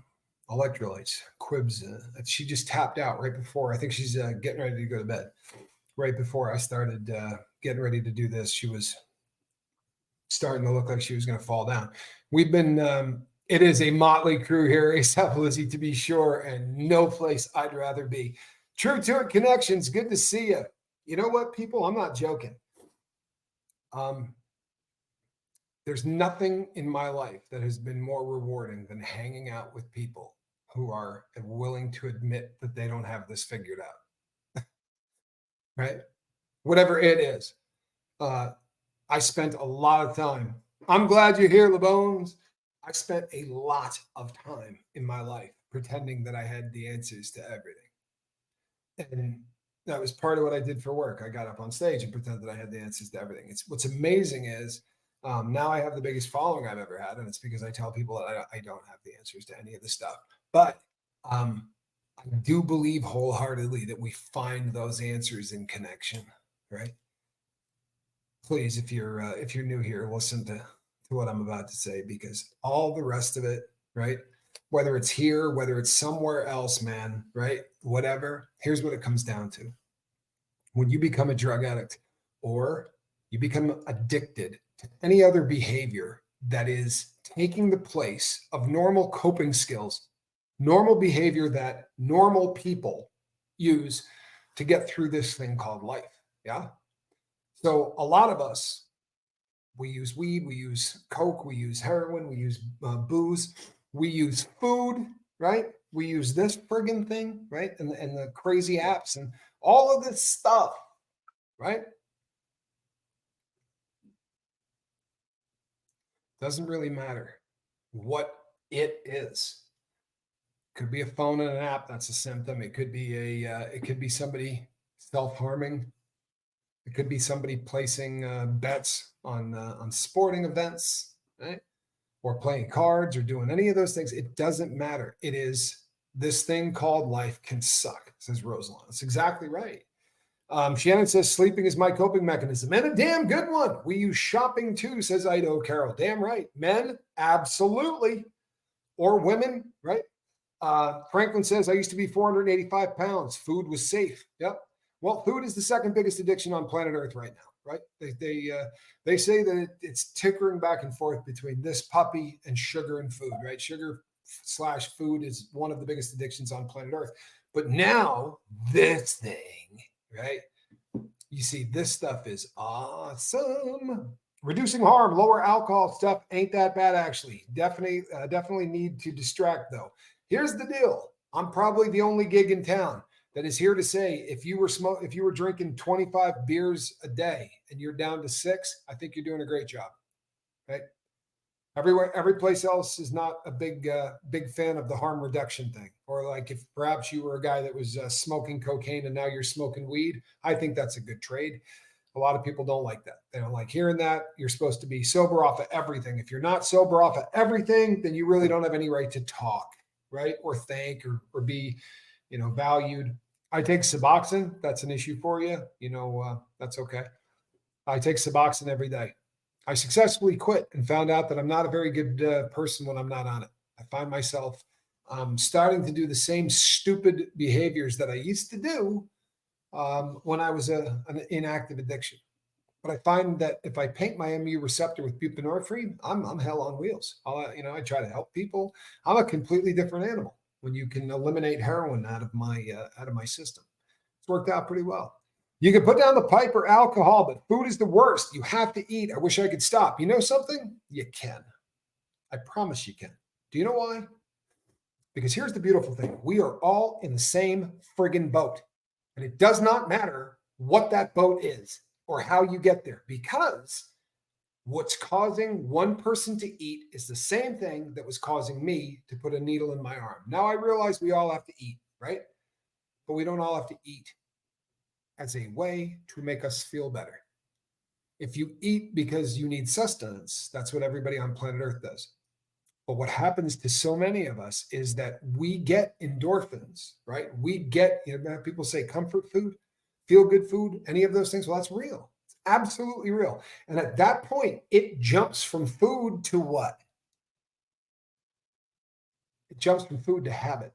electrolytes. Quibs. She just tapped out right before. I think she's getting ready to go to bed. Right before I started getting ready to do this, she was starting to look like she was going to fall down. We've been It is a motley crew here, ASAP Lizzie, to be sure, and no place I'd rather be. True to It Connections, good to see you. You know what, people? I'm not joking. There's nothing in my life that has been more rewarding than hanging out with people who are willing to admit that they don't have this figured out. Right? Whatever it is. I spent a lot of time. I'm glad you're here, LeBones. I spent a lot of time in my life pretending that I had the answers to everything. And that was part of what I did for work. I got up on stage and pretended that I had the answers to everything. It's what's amazing is now I have the biggest following I've ever had, and it's because I tell people that I don't have the answers to any of the stuff. But I do believe wholeheartedly that we find those answers in connection, right? Please, if you're new here, listen to what I'm about to say, because all the rest of it, right? Whether it's here, whether it's somewhere else, man, right? Whatever. Here's what it comes down to. When you become a drug addict or you become addicted to any other behavior that is taking the place of normal coping skills, normal behavior that normal people use to get through this thing called life. Yeah. So a lot of us, we use weed, we use coke, we use heroin, we use booze, we use food, right? We use this friggin' thing, right? And the crazy apps and all of this stuff, right? Doesn't really matter what it is. Could be a phone and an app. That's a symptom. It could be it could be somebody self-harming. It could be somebody placing bets on sporting events, right? Or playing cards or doing any of those things. It doesn't matter. It is this thing called life can suck, says Rosalind. That's exactly right. Shannon says sleeping is my coping mechanism, and a damn good one. We use shopping too, says Idaho Carol. Damn right. Men, absolutely. Or women, right? Franklin says I used to be 485 pounds. Food was safe. Yep. Well, food is the second biggest addiction on planet Earth right now, right? They say that it's tickering back and forth between this puppy and sugar and food, right? Sugar/food is one of the biggest addictions on planet Earth. But now this thing, right? You see, this stuff is awesome. Reducing harm, lower alcohol stuff ain't that bad, actually. Definitely need to distract, though. Here's the deal. I'm probably the only gig in town that is here to say if you were drinking 25 beers a day and you're down to 6, I think you're doing a great job. Right? Every place else is not a big fan of the harm reduction thing. Or like if perhaps you were a guy that was smoking cocaine and now you're smoking weed, I think that's a good trade. A lot of people don't like that. They don't like hearing that. You're supposed to be sober off of everything. If you're not sober off of everything, then you really don't have any right to talk, right? Or think or be, valued. I take Suboxone. That's an issue for you. That's okay. I take Suboxone every day. I successfully quit and found out that I'm not a very good person when I'm not on it. I find myself starting to do the same stupid behaviors that I used to do when I was an inactive addiction. But I find that if I paint my MU receptor with buprenorphine, I'm hell on wheels. I try to help people. I'm a completely different animal when you can eliminate heroin out of my system. It's worked out pretty well. You can put down the pipe or alcohol, but food is the worst. You have to eat. I wish I could stop. You know something? You can. I promise you can. Do you know why? Because here's the beautiful thing. We are all in the same friggin' boat. And it does not matter what that boat is or how you get there, because what's causing one person to eat is the same thing that was causing me to put a needle in my arm. Now I realize we all have to eat, right? But we don't all have to eat as a way to make us feel better. If you eat because you need sustenance, that's what everybody on planet Earth does. But what happens to so many of us is that we get endorphins, right? We get, people say comfort food, feel good food, any of those things. Well, that's real. It's absolutely real. And at that point, it jumps from food to what? It jumps from food to habit,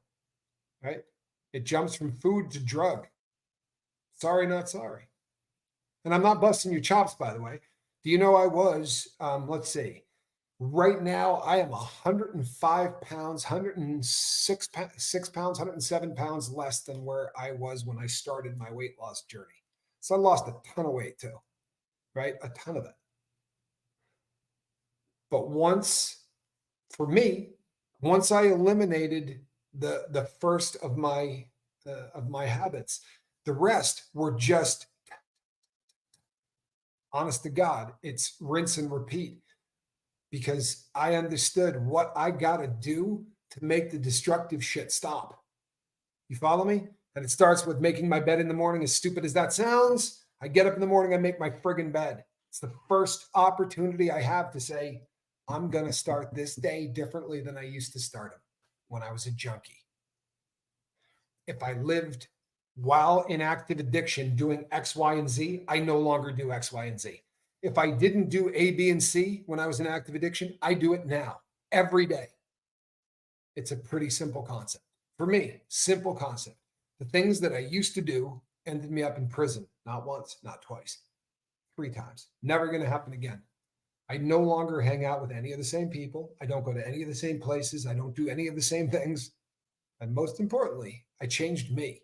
right? It jumps from food to drug. Sorry, not sorry. And I'm not busting your chops, by the way. Do you know I was, let's see, Right now, I am 105 pounds, 106 6 pounds, 107 pounds less than where I was when I started my weight loss journey. So I lost a ton of weight too, right? A ton of it. But for me, once I eliminated the first of my habits, the rest were just, honest to God, it's rinse and repeat, because I understood what I got to do to make the destructive shit stop. You follow me? And it starts with making my bed in the morning. As stupid as that sounds, I get up in the morning, I make my friggin' bed. It's the first opportunity I have to say, I'm going to start this day differently than I used to start them when I was a junkie. If I lived while in active addiction doing X, Y, and Z, I no longer do X, Y, and Z. If I didn't do A, B, and C when I was in active addiction, I do it now, every day. It's a pretty simple concept. For me, simple concept. The things that I used to do ended me up in prison, not once, not twice, 3 times. Never going to happen again. I no longer hang out with any of the same people. I don't go to any of the same places. I don't do any of the same things. And most importantly, I changed me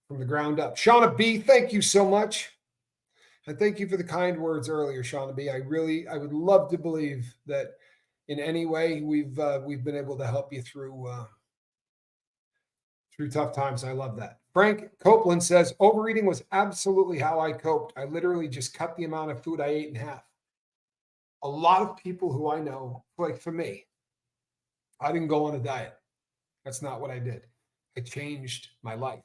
from the ground up. Shauna B, thank you so much. And thank you for the kind words earlier, Shauna B. I would love to believe that in any way we've been able to help you through tough times. I love that. Frank Copeland says, overeating was absolutely how I coped. I literally just cut the amount of food I ate in half. A lot of people who I know, like for me, I didn't go on a diet. That's not what I did. I changed my life,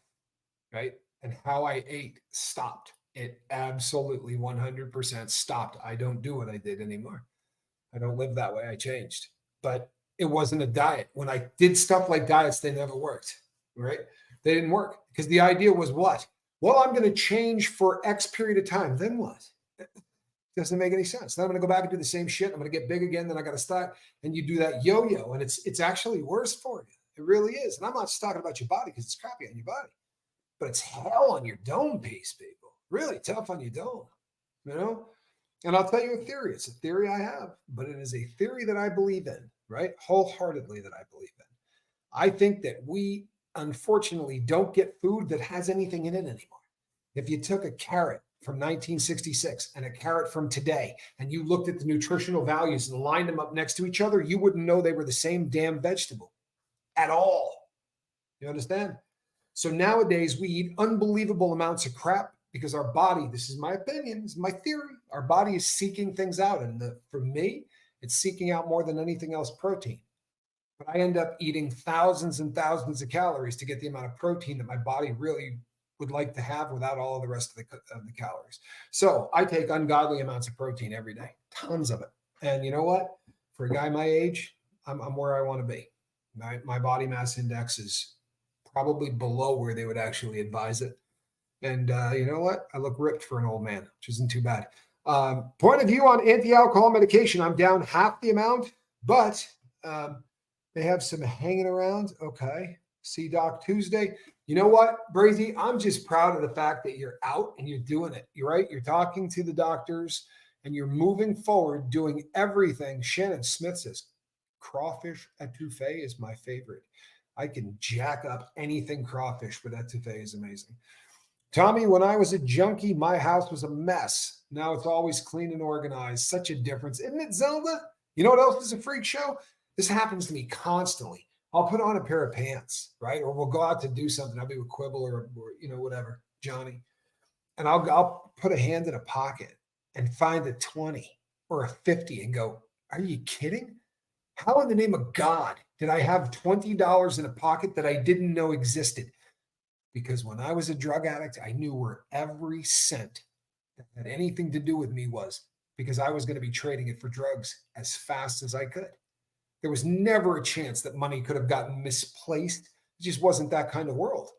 right? And how I ate stopped. It absolutely 100% stopped. I don't do what I did anymore. I don't live that way. I changed. But it wasn't a diet. When I did stuff like diets, they never worked, right? They didn't work because the idea was what? Well, I'm going to change for X period of time. Then what? Doesn't make any sense. Then I'm going to go back and do the same shit. I'm going to get big again. Then I got to start. And you do that yo-yo, and it's actually worse for you. It really is. And I'm not just talking about your body because it's crappy on your body, but it's hell on your dome piece, people. Really tough on your dome, you know? And I'll tell you a theory. It's a theory I have, but it is a theory that I believe in, right? Wholeheartedly that I believe in. I think that we, unfortunately, don't get food that has anything in it anymore. If you took a carrot from 1966 and a carrot from today, and you looked at the nutritional values and lined them up next to each other, you wouldn't know they were the same damn vegetable at all. You understand? So nowadays we eat unbelievable amounts of crap because our body, this is my opinion, this is my theory, our body is seeking things out. And for me, it's seeking out more than anything else protein. But I end up eating thousands and thousands of calories to get the amount of protein that my body really would like to have without all of the rest of the calories. So I take ungodly amounts of protein every day, tons of it. And you know what? For a guy my age, I'm where I want to be. My body mass index is probably below where they would actually advise it. And you know what? I look ripped for an old man, which isn't too bad. Point of view on anti-alcohol medication. I'm down half the amount, but they have some hanging around. Okay. See Doc Tuesday. You know what, Brazy? I'm just proud of the fact that you're out and you're doing it. You're right. You're talking to the doctors and you're moving forward, doing everything. Shannon Smith says, crawfish etouffee is my favorite. I can jack up anything crawfish, but etouffee is amazing. Tommy, when I was a junkie, my house was a mess. Now it's always clean and organized. Such a difference. Isn't it, Zelda? You know what else is a freak show? This happens to me constantly. I'll put on a pair of pants, right? Or we'll go out to do something. I'll be with Quibble or you know, whatever, Johnny. And I'll put a hand in a pocket and find a 20 or a 50 and go, are you kidding? How in the name of God did I have $20 in a pocket that I didn't know existed? Because when I was a drug addict, I knew where every cent that had anything to do with me was, because I was going to be trading it for drugs as fast as I could. There was never a chance that money could have gotten misplaced. It just wasn't that kind of world.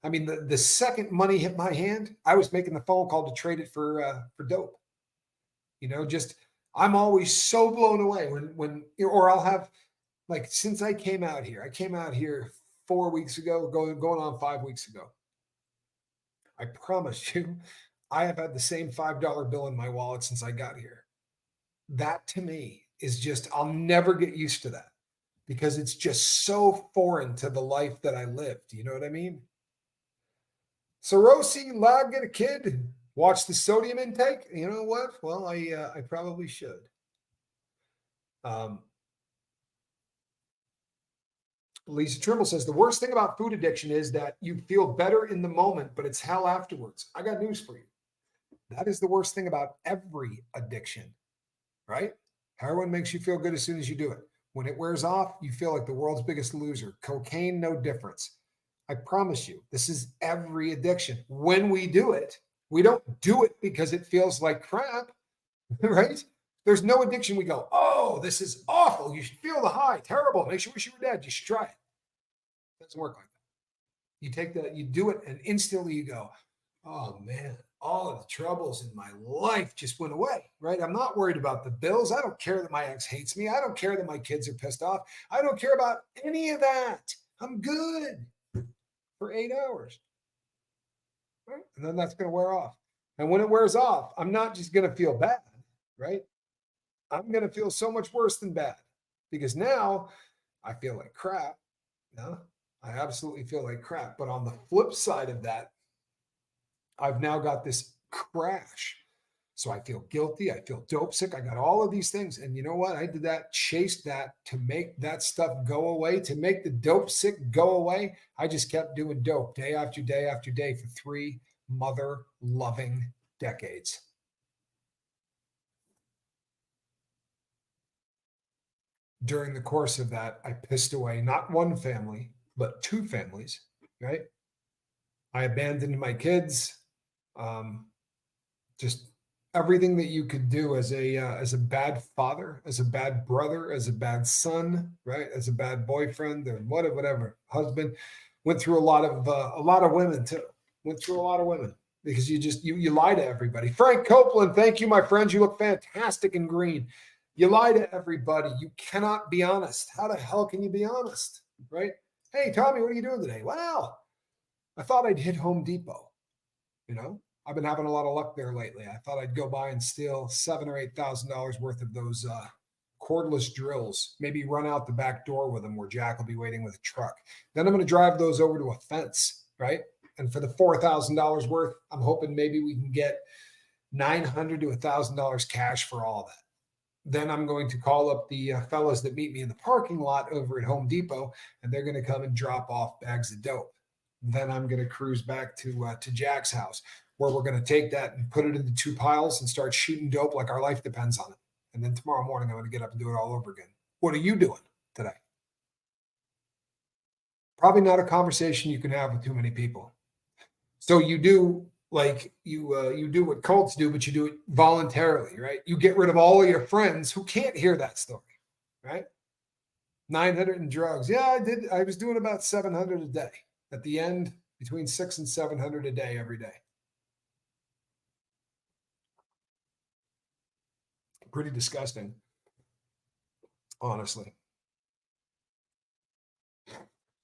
I mean, the second money hit my hand, I was making the phone call to trade it for dope. You know, just I'm always so blown away when or I'll have, like, since I came out here 4 weeks ago, going on 5 weeks ago. I promise you, I have had the same $5 bill in my wallet since I got here. That to me is just, I'll never get used to that because it's just so foreign to the life that I lived. You know what I mean? So Rosie, lab, get a kid, watch the sodium intake. You know what? Well, I probably should. Lisa Trimble says the worst thing about food addiction is that you feel better in the moment, but it's hell afterwards. I got news for you. That is the worst thing about every addiction, right? Heroin makes you feel good as soon as you do it. When it wears off, you feel like the world's biggest loser. Cocaine, no difference. I promise you, this is every addiction. When we do it, we don't do it because it feels like crap, right? There's no addiction. We go, oh, this is awful. You should feel the high. Terrible. Makes you wish you were dead. You should try it. It doesn't work like that. You take that, you do it, and instantly you go, oh man, all of the troubles in my life just went away, right? I'm not worried about the bills. I don't care that my ex hates me. I don't care that my kids are pissed off. I don't care about any of that. I'm good for 8 hours. Right? And then that's going to wear off. And when it wears off, I'm not just going to feel bad, right? I'm going to feel so much worse than bad because now I feel like crap. No, I absolutely feel like crap. But on the flip side of that, I've now got this crash. So I feel guilty. I feel dope sick. I got all of these things. And you know what? I did that, chased that to make that stuff go away, to make the dope sick go away. I just kept doing dope day after day after day for 3 mother loving decades. During the course of that, I pissed away not one family, but 2 families, right? I abandoned my kids. Just everything that you could do as a bad father, as a bad brother, as a bad son, right? As a bad boyfriend or whatever, husband. Went through a lot of women too. Went through a lot of women because you lie to everybody. Frank Copeland, thank you, my friends. You look fantastic in green. You lie to everybody. You cannot be honest. How the hell can you be honest, right? Hey, Tommy, what are you doing today? Well, I thought I'd hit Home Depot. You know, I've been having a lot of luck there lately. I thought I'd go by and steal $7,000 or $8,000 worth of those cordless drills. Maybe run out the back door with them where Jack will be waiting with a truck. Then I'm going to drive those over to a fence, right? And for the $4,000 worth, I'm hoping maybe we can get $900 to $1,000 cash for all that. Then I'm going to call up the fellas that meet me in the parking lot over at Home Depot, and they're going to come and drop off bags of dope. Then I'm going to cruise back to Jack's house, where we're going to take that and put it into 2 piles and start shooting dope like our life depends on it. And then tomorrow morning, I'm going to get up and do it all over again. What are you doing today? Probably not a conversation you can have with too many people. So you do like you do what cults do, but you do it voluntarily, right? You get rid of all of your friends who can't hear that story, right? 900 in drugs. Yeah, I did. I was doing about 700 a day. At the end, between 600 and 700 a day every day. Pretty disgusting, honestly.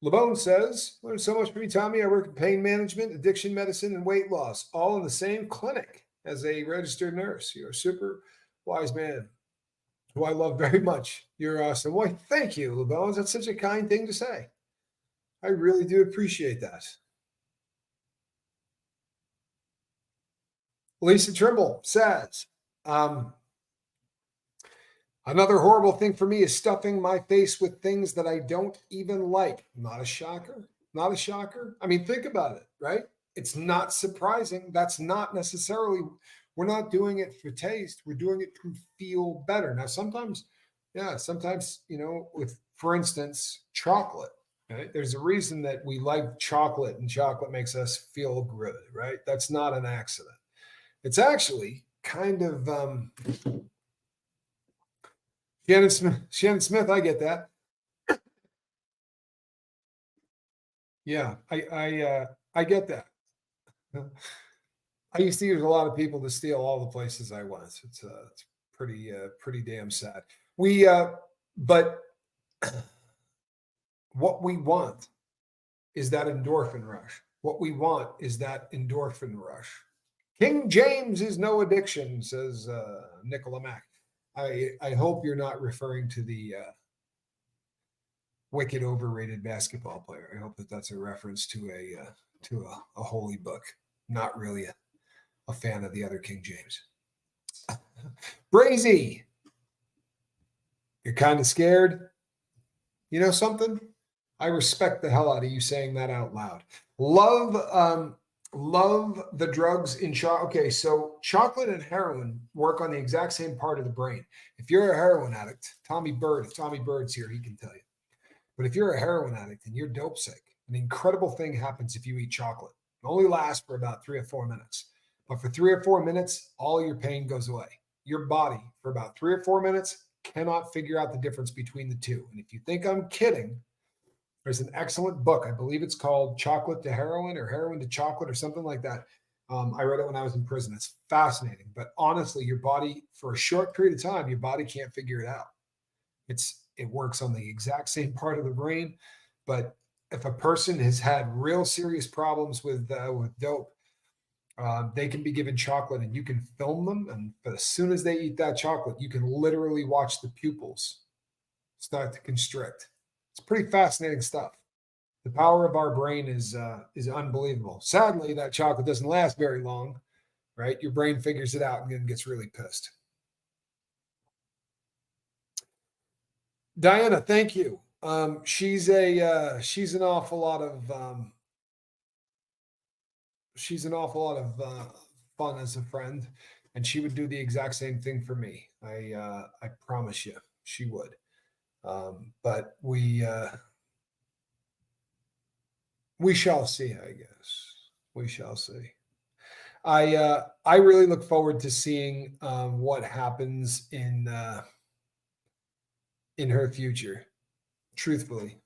LeBone says, learned so much from you, Tommy. I work in pain management, addiction medicine, and weight loss, all in the same clinic as a registered nurse. You're a super wise man who I love very much. You're awesome. Why, thank you, LeBone. That's such a kind thing to say. I really do appreciate that. Lisa Trimble says, another horrible thing for me is stuffing my face with things that I don't even like. Not a shocker. Not a shocker. I mean, think about it, right? It's not surprising. That's not necessarily, we're not doing it for taste. We're doing it to feel better. Now, sometimes, with, for instance, chocolate, right? There's a reason that we like chocolate and chocolate makes us feel good, right? That's not an accident. It's actually kind of, Shannon Smith, I get that. Yeah, I get that. I used to use a lot of people to steal all the places I went. It's pretty damn sad. But what we want is that endorphin rush. What we want is that endorphin rush. King James is no addiction, says Nicola Mack. I hope you're not referring to the wicked overrated basketball player. I hope that that's a reference to a holy book. Not really a fan of the other King James. Brazy, you're kind of scared. You know something? I respect the hell out of you saying that out loud. Love the drugs in chocolate. Okay, so chocolate and heroin work on the exact same part of the brain. If you're a heroin addict, if Tommy Bird's here, he can tell you. But if you're a heroin addict and you're dope sick, an incredible thing happens if you eat chocolate. It only lasts for about 3 or 4 minutes. But for 3 or 4 minutes, all your pain goes away. Your body, for about 3 or 4 minutes, cannot figure out the difference between the two. And if you think I'm kidding, there's an excellent book. I believe it's called Chocolate to Heroin or Heroin to Chocolate or something like that. I read it when I was in prison. It's fascinating. But honestly, your body, for a short period of time, your body can't figure it out. It works on the exact same part of the brain. But if a person has had real serious problems with dope, they can be given chocolate and you can film them. But as soon as they eat that chocolate, you can literally watch the pupils start to constrict. It's pretty fascinating stuff. The power of our brain is unbelievable. Sadly, that chocolate doesn't last very long, right? Your brain figures it out and then gets really pissed. Diana, thank you. She's an awful lot of fun as a friend, and she would do the exact same thing for me. I promise you, she would. But we shall see. I guess we shall see. I really look forward to seeing what happens in her future. Truthfully,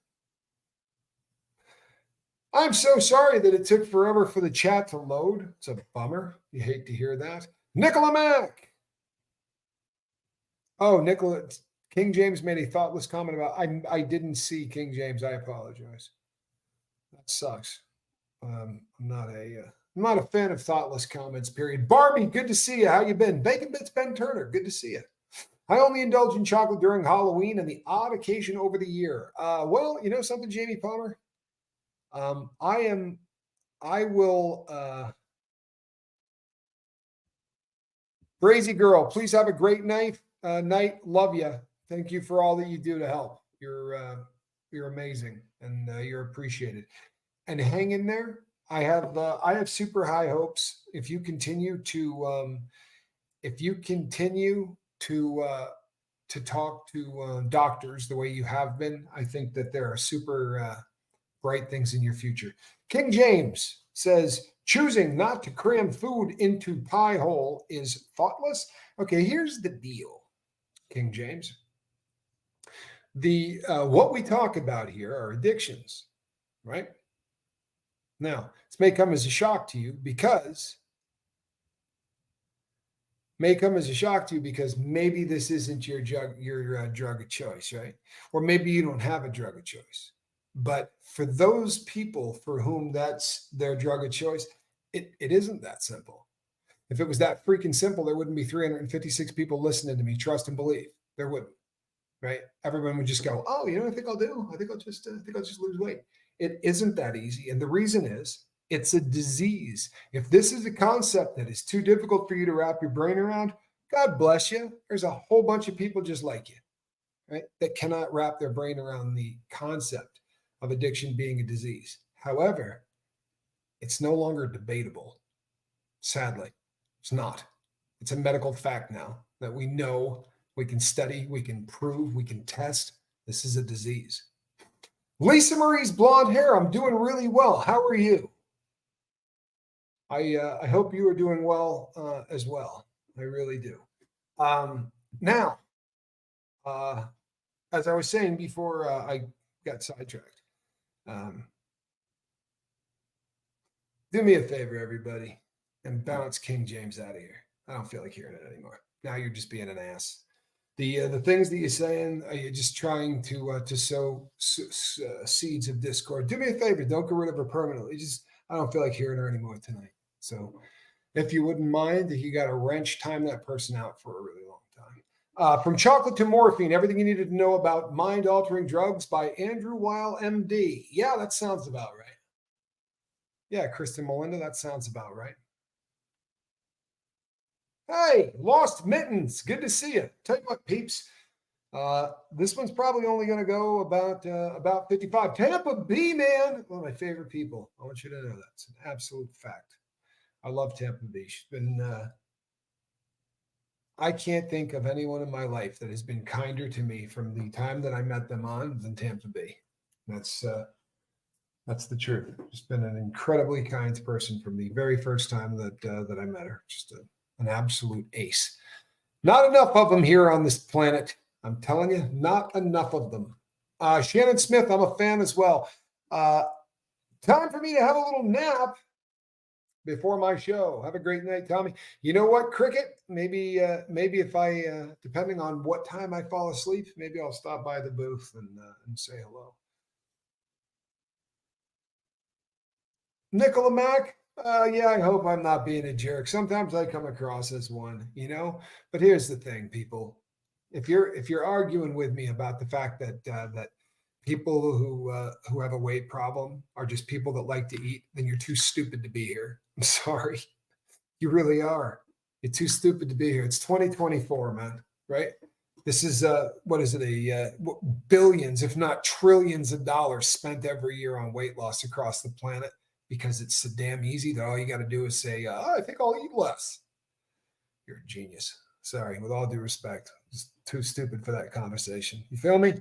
I'm so sorry that it took forever for the chat to load. It's a bummer. You hate to hear that. Nicola Mack. Oh, Nicola. King James made a thoughtless comment about I didn't see King James. I apologize. That sucks. I'm not a fan of thoughtless comments, period. Barbie, good to see you. How you been? Bacon Bits Ben Turner, good to see you. I only indulge in chocolate during Halloween and the odd occasion over the year. Well, you know something, Jamie Palmer? I will Brazy girl, please have a great night. Love you. Thank you for all that you do to help. You're amazing and you're appreciated. And hang in there. I have super high hopes. If you continue to talk to doctors the way you have been, I think that there are super bright things in your future. King James says, choosing not to cram food into pie hole is thoughtless. Okay, here's the deal, King James. What we talk about here are addictions, right? Now, this may come as a shock to you because maybe this isn't your drug of choice, right? Or maybe you don't have a drug of choice. But for those people for whom that's their drug of choice, it isn't that simple. If it was that freaking simple, there wouldn't be 356 people listening to me. Trust and believe. There wouldn't, right? Everyone would just go, oh, you know what I think I'll do? I think I'll just lose weight. It isn't that easy. And the reason is it's a disease. If this is a concept that is too difficult for you to wrap your brain around, God bless you. There's a whole bunch of people just like you, right? That cannot wrap their brain around the concept of addiction being a disease. However, it's no longer debatable. Sadly, it's not. It's a medical fact now that we know, we can study, we can prove, we can test. This is a disease. Lisa Marie's blonde hair. I'm doing really well. How are you? I hope you are doing well as well. I really do. Now, as I was saying before I got sidetracked, do me a favor, everybody, and bounce King James out of here. I don't feel like hearing it anymore. Now you're just being an ass. The things that you're saying, you're just trying to sow seeds of discord. Do me a favor, don't get rid of her permanently. I don't feel like hearing her anymore tonight. So if you wouldn't mind, if you got a wrench, time that person out for a really long From Chocolate to Morphine, everything you needed to know about mind-altering drugs by Andrew Weil, MD. Yeah, that sounds about right. Yeah, Kristen Melinda, that sounds about right. Hey, Lost Mittens, good to see you. Tell you what, peeps, this one's probably only going to go about 55. Tampa Bay, man, one of my favorite people. I want you to know that. It's an absolute fact. I love Tampa Bay. She's been I can't think of anyone in my life that has been kinder to me from the time that I met them on than Tampa Bay. That's the truth. She's been an incredibly kind person from the very first time that I met her. Just an absolute ace. Not enough of them here on this planet. I'm telling you, not enough of them. Shannon Smith, I'm a fan as well. Time for me to have a little nap before my show. Have a great night, Tommy. You know what, Cricket? Maybe if I, depending on what time I fall asleep, maybe I'll stop by the booth and say hello. Nicola Mack, yeah, I hope I'm not being a jerk. Sometimes I come across as one, But here's the thing, people. If you're arguing with me about the fact that people who have a weight problem are just people that like to eat, then you're too stupid to be here. I'm sorry. You really are. You're too stupid to be here. It's 2024, man, right? This is what is it? Billions, if not trillions of dollars spent every year on weight loss across the planet because it's so damn easy that all you got to do is say, I think I'll eat less. You're a genius. Sorry, with all due respect. Just too stupid for that conversation. You feel me?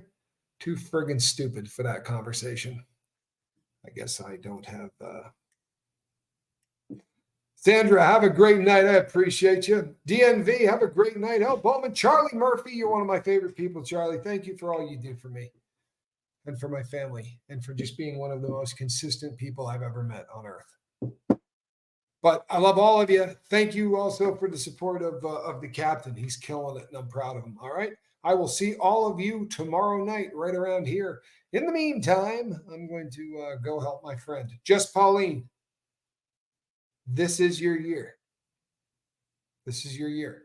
Too friggin' stupid for that conversation. I guess I don't have Sandra, have a great night. I appreciate you. DNV, have a great night. El Bowman, Charlie Murphy, you're one of my favorite people, Charlie. Thank you for all you do for me and for my family and for just being one of the most consistent people I've ever met on earth. But I love all of you. Thank you also for the support of the captain. He's killing it, and I'm proud of him. All right. I will see all of you tomorrow night right around here. In the meantime, I'm going to go help my friend, Just Pauline. This is your year. This is your year.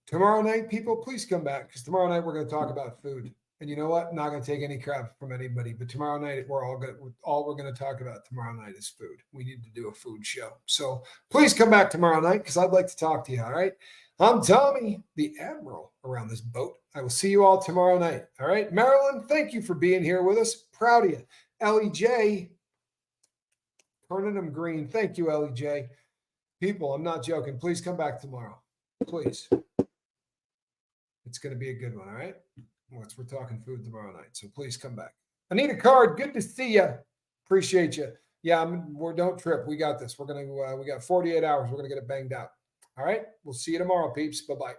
Tomorrow night, people, please come back because tomorrow night we're going to talk about food. And you know what? I'm not going to take any crap from anybody. But tomorrow night, all we're going to talk about tomorrow night is food. We need to do a food show. So please come back tomorrow night because I'd like to talk to you. All right. I'm Tommy, the Admiral around this boat. I will see you all tomorrow night. All right. Marilyn, thank you for being here with us. Proud of you. Ellie J. Turning them green. Thank you, Ellie J. People, I'm not joking. Please come back tomorrow. Please. It's going to be a good one, all right? We're talking food tomorrow night, so please come back. Anita Card, good to see you. Appreciate you. Yeah, don't trip. We got this. We got 48 hours. We're going to get it banged out. All right? We'll see you tomorrow, peeps. Bye-bye.